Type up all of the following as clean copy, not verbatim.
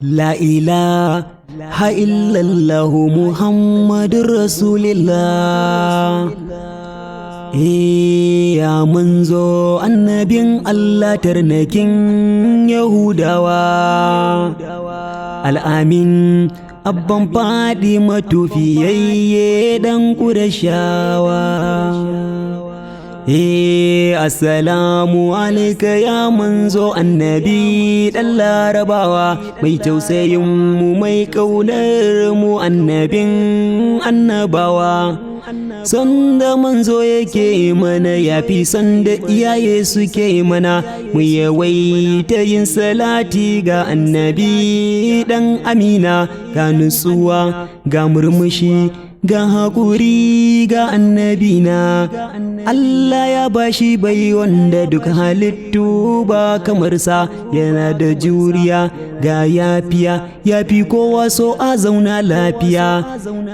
La ilaha illallah Muhammadur Rasulillah. Ya manzo annabin Allah tarnakin Yahudawa, al'amin abban Fadima tufiyayye dan Qurashawa. Assalamu alaika ya manzo annabi dan Larabawa, mai tausayin mu mai kaunar mu annabin annabawa. Sanda manzo yake mana yafi sanda iyaye suke mana, mu yawaita yin salati ga annabi dan Amina, ga nutsuwa ga murmushi ga haƙuri ga annabina. Allah ya bashi bai wanda duk halittu ba kamar sa, yana da juriya ga yafiya, yafi kowa so a zauna lafiya.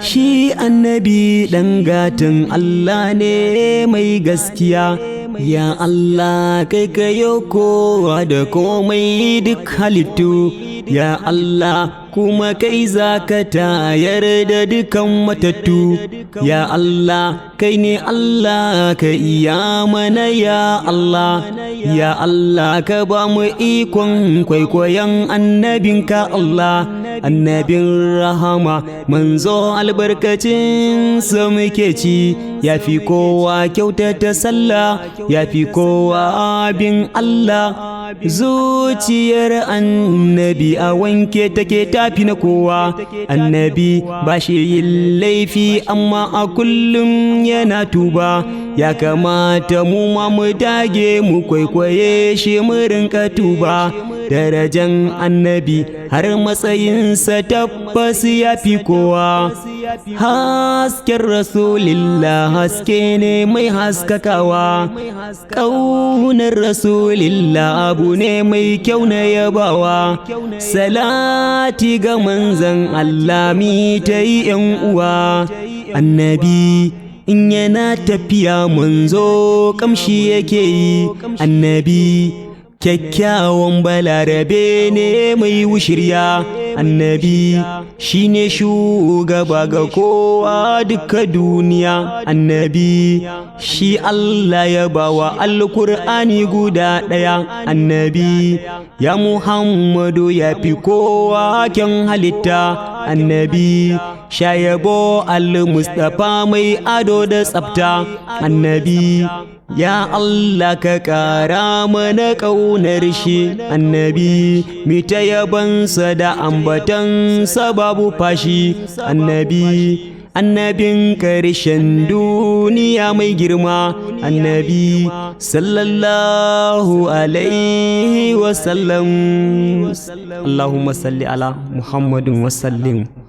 Shi annabi ɗan gatan Allah ne mai gaskiya. Ya Allah kai kayo kowa da komai duk halittu, ya Allah kuma kai za ka tayar da dukan matattu. Ya Allah kai ne Allah ka iya mana, ya Allah. Ya Allah ka ba mu ikon kwaikwayon annabinka Allah, annabin rahama manzo albarkacin sa muke ci. Ya fi kowa kyautata sallah, ya fi kowa bin Allah. Zuciyar annabi a wanke take tafi na kowa. Annabi ba shi yin laifi amma a kullum yana tuba. Ya kamata mu ma mu dage mu kwaikwaye shi mu rinka tuba. Darajan annabi har matsayinsa tabbas ya fi kowa. Hasken Rasulillah haske ne mai haskakawa, ƙaunar Rasulillah abu ne mai kyau na yabawa. Salati ga manzan Allah mi ta yi ‘yan uwa. Annabi in yana tafiya manzo kamshi yake yi. Annabi kyakkyawan balarabe ne mai wushirya. Annabi shine shugaba ga kowa duka duniya. Annabi shi Allah ya bawa alkur'ani guda ɗaya. Annabi ya Muhammadu ya fi kowa kyan halitta. Annabi shayabo al-Mustafa mai ado da tsafta. Annabi ya Allah ka ƙara mana ƙaunar shi. Annabi mita yabansa da ambatansa babu fashi. Annabi annabin ƙarshen duniya mai girma. Annabi sallallahu alaihi wasallam. Allahumma salli ala Muhammadin wasallim.